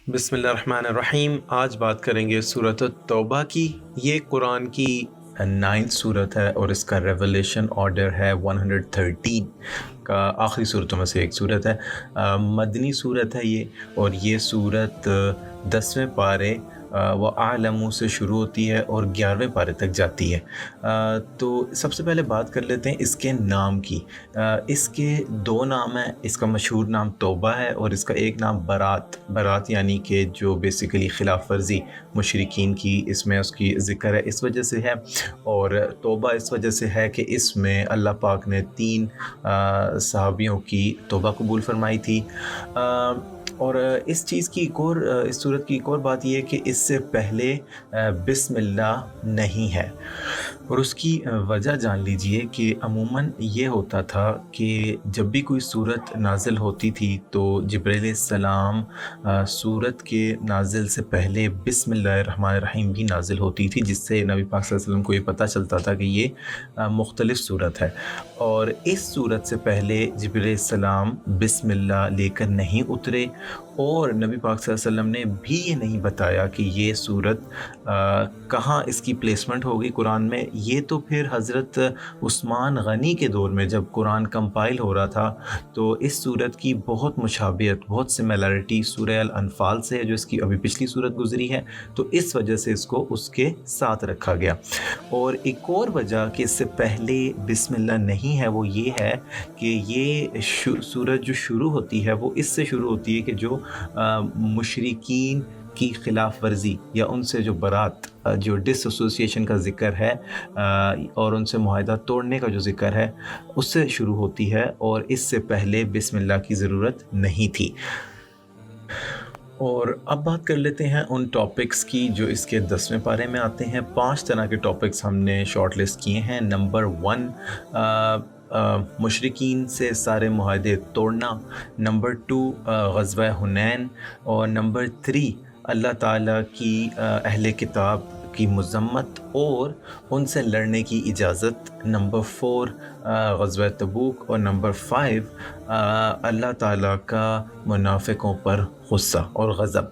بسم اللہ الرحمن الرحیم۔ آج بات کریں گے سورۃ التوبہ کی۔ یہ قرآن کی 9th صورت ہے اور اس کا ریولیشن آرڈر ہے 113 کا آخری صورتوں میں سے ایک صورت ہے۔ مدنی صورت ہے یہ، اور یہ صورت 10ویں پارے و اعلم سے شروع ہوتی ہے اور 11ویں پارے تک جاتی ہے۔ تو سب سے پہلے بات کر لیتے ہیں اس کے نام کی۔ اس کے دو نام ہیں۔ اس کا مشہور نام توبہ ہے اور اس کا ایک نام برات یعنی کہ جو بیسیکلی خلاف ورزی مشرکین کی، اس میں اس کی ذکر ہے، اس وجہ سے ہے۔ اور توبہ اس وجہ سے ہے کہ اس میں اللہ پاک نے 3 صحابیوں کی توبہ قبول فرمائی تھی۔ اور اس چیز کی اس صورت کی ایک اور بات یہ ہے کہ اس سے پہلے بسم اللہ نہیں ہے، اور اس کی وجہ جان لیجئے کہ عموماً یہ ہوتا تھا کہ جب بھی کوئی صورت نازل ہوتی تھی تو جبرائیل علیہ السلام صورت کے نازل سے پہلے بسم اللہ الرحمن الرحیم بھی نازل ہوتی تھی، جس سے نبی پاک صلی اللہ علیہ وسلم کو یہ پتہ چلتا تھا کہ یہ مختلف صورت ہے۔ اور اس صورت سے پہلے جبرائیل علیہ السلام بسم اللہ لے کر نہیں اترے، اور نبی پاک صلی اللہ علیہ وسلم نے بھی یہ نہیں بتایا کہ یہ صورت کہاں اس کی پلیسمنٹ ہوگی قرآن میں۔ یہ تو پھر حضرت عثمان غنی کے دور میں جب قرآن کمپائل ہو رہا تھا تو اس صورت کی بہت مشابہت، بہت سملیرٹی سورہ الانفال سے ہے، جو اس کی ابھی پچھلی صورت گزری ہے، تو اس وجہ سے اس کو اس کے ساتھ رکھا گیا۔ اور ایک اور وجہ کہ اس سے پہلے بسم اللہ نہیں ہے وہ یہ ہے کہ یہ صورت جو شروع ہوتی ہے وہ اس سے شروع ہوتی ہے کہ جو مشرکین کی خلاف ورزی یا ان سے جو برات، جو ڈس ایسوسیشن کا ذکر ہے اور ان سے معاہدہ توڑنے کا جو ذکر ہے، اس سے شروع ہوتی ہے، اور اس سے پہلے بسم اللہ کی ضرورت نہیں تھی۔ اور اب بات کر لیتے ہیں ان ٹاپکس کی جو اس کے 10ویں پارے میں آتے ہیں۔ 5 طرح کے ٹاپکس ہم نے شارٹ لسٹ کیے ہیں۔ نمبر 1 مشرکین سے سارے معاہدے توڑنا، نمبر 2 غزوہ حنین، اور نمبر 3 اللہ تعالیٰ کی اہل کتاب کی مذمت اور ان سے لڑنے کی اجازت، نمبر 4 غزوہ تبوک، اور نمبر 5 اللہ تعالیٰ کا منافقوں پر غصہ اور غضب۔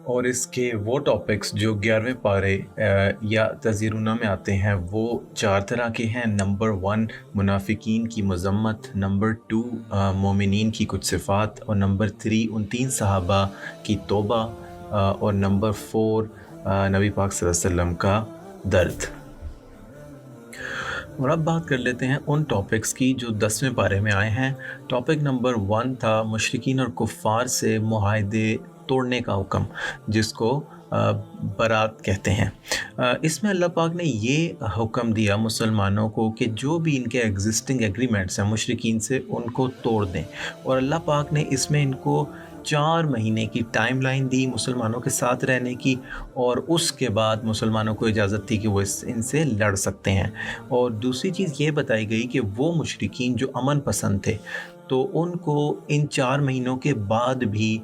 اور اس کے وہ ٹاپکس جو 11ویں پارے یا تذیرونہ میں آتے ہیں وہ 4 طرح کے ہیں۔ نمبر 1 منافقین کی مذمت، نمبر 2 مومنین کی کچھ صفات، اور نمبر 3 ان 3 صحابہ کی توبہ، اور نمبر 4 نبی پاک صلی اللہ علیہ وسلم کا درد۔ اور اب بات کر لیتے ہیں ان ٹاپکس کی جو 10ویں پارے میں آئے ہیں۔ ٹاپک نمبر 1 تھا مشرکین اور کفار سے معاہدے توڑنے کا حکم، جس کو برات کہتے ہیں۔ اس میں اللہ پاک نے یہ حکم دیا مسلمانوں کو کہ جو بھی ان کے ایگزسٹنگ ایگریمنٹس ہیں مشرکین سے، ان کو توڑ دیں، اور اللہ پاک نے اس میں ان کو 4 مہینے کی ٹائم لائن دی مسلمانوں کے ساتھ رہنے کی، اور اس کے بعد مسلمانوں کو اجازت تھی کہ وہ ان سے لڑ سکتے ہیں۔ اور دوسری چیز یہ بتائی گئی کہ وہ مشرکین جو امن پسند تھے تو ان کو ان 4 مہینوں کے بعد بھی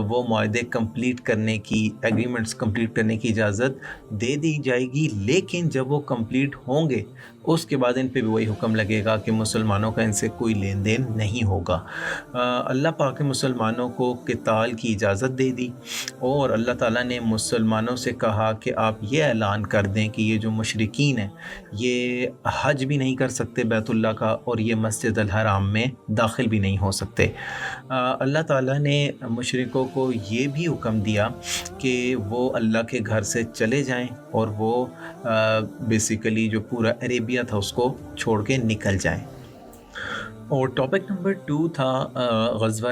وہ معاہدے کمپلیٹ کرنے کی، ایگریمنٹس کمپلیٹ کرنے کی اجازت دے دی جائے گی، لیکن جب وہ کمپلیٹ ہوں گے اس کے بعد ان پہ بھی وہی حکم لگے گا کہ مسلمانوں کا ان سے کوئی لین دین نہیں ہوگا۔ اللہ پاک نے مسلمانوں کو قتال کی اجازت دے دی، اور اللہ تعالیٰ نے مسلمانوں سے کہا کہ آپ یہ اعلان کر دیں کہ یہ جو مشرکین ہیں یہ حج بھی نہیں کر سکتے بیت اللہ کا، اور یہ مسجد الحرام میں داخل بھی نہیں ہو سکتے۔ اللہ تعالیٰ نے مشرکوں کو یہ بھی حکم دیا کہ وہ اللہ کے گھر سے چلے جائیں، اور وہ بیسیکلی جو پورا عربیہ تھا اس کو چھوڑ کے نکل جائیں۔ اور ٹاپک نمبر 2 تھا غزوہ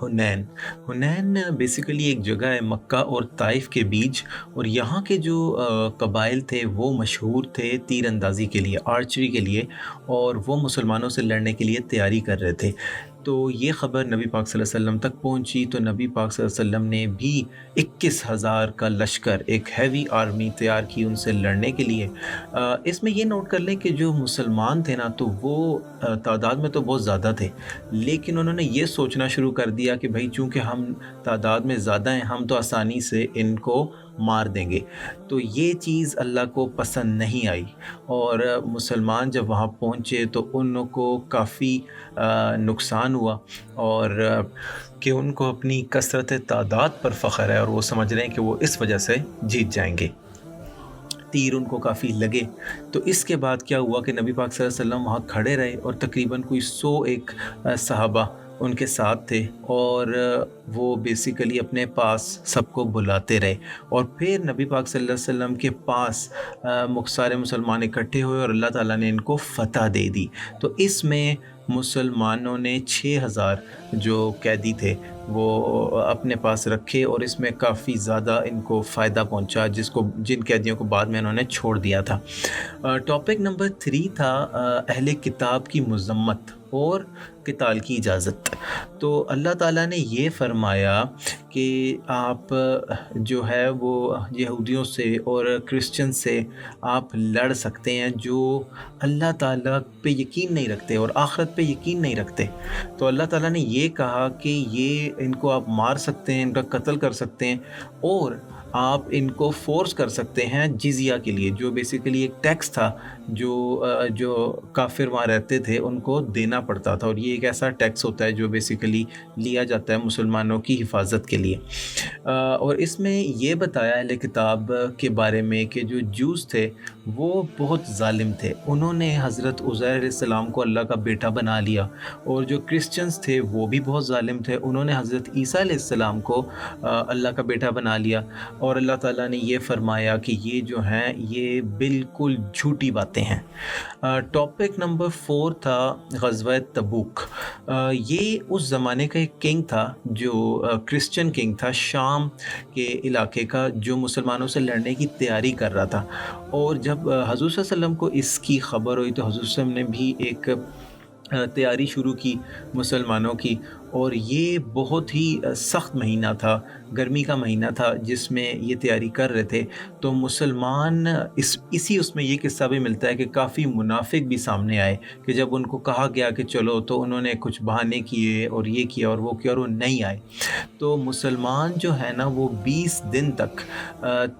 حنین۔ حنین بیسیکلی ایک جگہ ہے مکہ اور طائف کے بیچ، اور یہاں کے جو قبائل تھے وہ مشہور تھے تیر اندازی کے لیے، آرچری کے لیے، اور وہ مسلمانوں سے لڑنے کے لیے تیاری کر رہے تھے۔ تو یہ خبر نبی پاک صلی اللہ علیہ وسلم تک پہنچی، تو نبی پاک صلی اللہ علیہ وسلم نے بھی 21,000 کا لشکر، ایک ہیوی آرمی تیار کی ان سے لڑنے کے لیے۔ اس میں یہ نوٹ کر لیں کہ جو مسلمان تھے نا تو وہ تعداد میں تو بہت زیادہ تھے، لیکن انہوں نے یہ سوچنا شروع کر دیا کہ بھائی چونکہ ہم تعداد میں زیادہ ہیں، ہم تو آسانی سے ان کو مار دیں گے۔ تو یہ چیز اللہ کو پسند نہیں آئی، اور مسلمان جب وہاں پہنچے تو ان کو کافی نقصان ہوا، اور کہ ان کو اپنی کثرت تعداد پر فخر ہے، اور وہ سمجھ رہے ہیں کہ وہ اس وجہ سے جیت جائیں گے۔ تیر ان کو کافی لگے۔ تو اس کے بعد کیا ہوا کہ نبی پاک صلی اللہ علیہ وسلم وہاں کھڑے رہے، اور تقریباً کوئی 101 صحابہ ان کے ساتھ تھے، اور وہ بیسیکلی اپنے پاس سب کو بلاتے رہے، اور پھر نبی پاک صلی اللہ علیہ وسلم کے پاس سارے مسلمان اکٹھے ہوئے، اور اللہ تعالیٰ نے ان کو فتح دے دی۔ تو اس میں مسلمانوں نے 6000 جو قیدی تھے وہ اپنے پاس رکھے، اور اس میں کافی زیادہ ان کو فائدہ پہنچا، جن قیدیوں کو بعد میں انہوں نے چھوڑ دیا تھا۔ ٹاپک نمبر 3 تھا اہل کتاب کی مذمت اور قتال کی اجازت۔ تو اللہ تعالیٰ نے یہ فرمایا کہ آپ جو ہے وہ یہودیوں سے اور کرسچن سے آپ لڑ سکتے ہیں جو اللہ تعالیٰ پہ یقین نہیں رکھتے اور آخرت پہ یقین نہیں رکھتے۔ تو اللہ تعالیٰ نے یہ کہا کہ ان کو آپ مار سکتے ہیں، ان کا قتل کر سکتے ہیں، اور آپ ان کو فورس کر سکتے ہیں جزیہ کے لیے، جو بیسیکلی ایک ٹیکس تھا جو کافر وہاں رہتے تھے ان کو دینا پڑتا تھا، اور یہ ایک ایسا ٹیکس ہوتا ہے جو بیسیکلی لیا جاتا ہے مسلمانوں کی حفاظت کے لیے۔ اور اس میں یہ بتایا اہل کتاب کے بارے میں کہ جو جوز تھے وہ بہت ظالم تھے، انہوں نے حضرت عزیر علیہ السلام کو اللہ کا بیٹا بنا لیا، اور جو کرسچنز تھے وہ بھی بہت ظالم تھے، انہوں نے حضرت عیسیٰ علیہ السلام کو اللہ کا بیٹا بنا لیا، اور اللہ تعالیٰ نے یہ فرمایا کہ یہ جو ہیں یہ بالکل جھوٹی باتیں ہیں۔ ٹاپک نمبر 4 تھا غزوہ تبوک۔ یہ اس زمانے کا ایک کنگ تھا جو کرسچن کنگ تھا، شام کے علاقے کا، جو مسلمانوں سے لڑنے کی تیاری کر رہا تھا، اور جب حضور صلی اللہ علیہ وسلم کو اس کی خبر ہوئی تو حضور صلی اللہ علیہ وسلم نے بھی ایک تیاری شروع کی مسلمانوں کی، اور یہ بہت ہی سخت مہینہ تھا، گرمی کا مہینہ تھا جس میں یہ تیاری کر رہے تھے۔ تو مسلمان اس میں یہ قصہ بھی ملتا ہے کہ کافی منافق بھی سامنے آئے، کہ جب ان کو کہا گیا کہ چلو تو انہوں نے کچھ بہانے کیے اور یہ کیا اور وہ کیا، اور وہ نہیں آئے۔ تو مسلمان جو ہے نا وہ 20 دن تک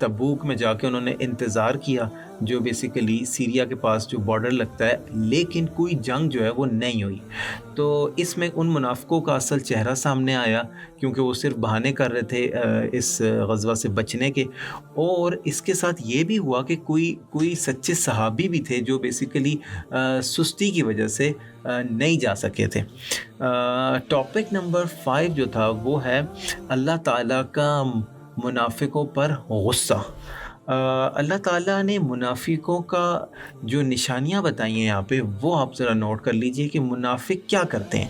تبوک میں جا کے انہوں نے انتظار کیا، جو بیسیکلی سیریا کے پاس جو بارڈر لگتا ہے، لیکن کوئی جنگ جو ہے وہ نہیں ہوئی۔ تو اس میں ان منافقوں کا اصل چہرہ سامنے آیا، کیونکہ وہ صرف بہانے کر رہے تھے اس غزوہ سے بچنے کے، اور اس کے ساتھ یہ بھی ہوا کہ کوئی سچے صحابی بھی تھے جو بیسیکلی سستی کی وجہ سے نہیں جا سکے تھے۔ ٹاپک نمبر 5 جو تھا وہ ہے اللہ تعالیٰ کا منافقوں پر غصہ۔ اللہ تعالیٰ نے منافقوں کا جو نشانیاں بتائی ہیں یہاں پہ وہ آپ ذرا نوٹ کر لیجئے کہ منافق کیا کرتے ہیں۔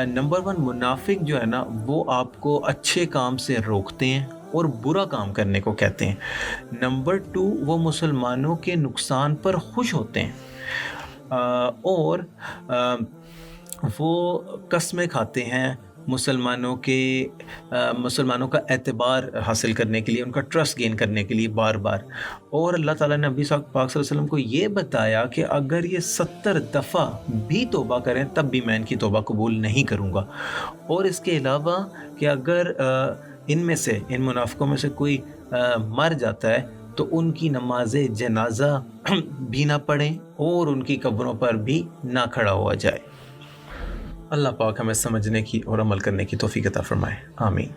نمبر 1، منافق جو ہے نا وہ آپ کو اچھے کام سے روکتے ہیں اور برا کام کرنے کو کہتے ہیں۔ نمبر 2، وہ مسلمانوں کے نقصان پر خوش ہوتے ہیں، اور وہ قسمیں کھاتے ہیں مسلمانوں کا اعتبار حاصل کرنے کے لیے، ان کا ٹرسٹ گین کرنے کے لیے بار بار۔ اور اللہ تعالیٰ نے نبی پاک صلی اللہ علیہ وسلم کو یہ بتایا کہ اگر یہ 70 دفعہ بھی توبہ کریں تب بھی میں ان کی توبہ قبول نہیں کروں گا، اور اس کے علاوہ کہ اگر ان منافقوں میں سے کوئی مر جاتا ہے تو ان کی نماز جنازہ بھی نہ پڑھیں اور ان کی قبروں پر بھی نہ کھڑا ہوا جائے۔ اللہ پاک ہمیں سمجھنے کی اور عمل کرنے کی توفیق عطا فرمائے، آمین۔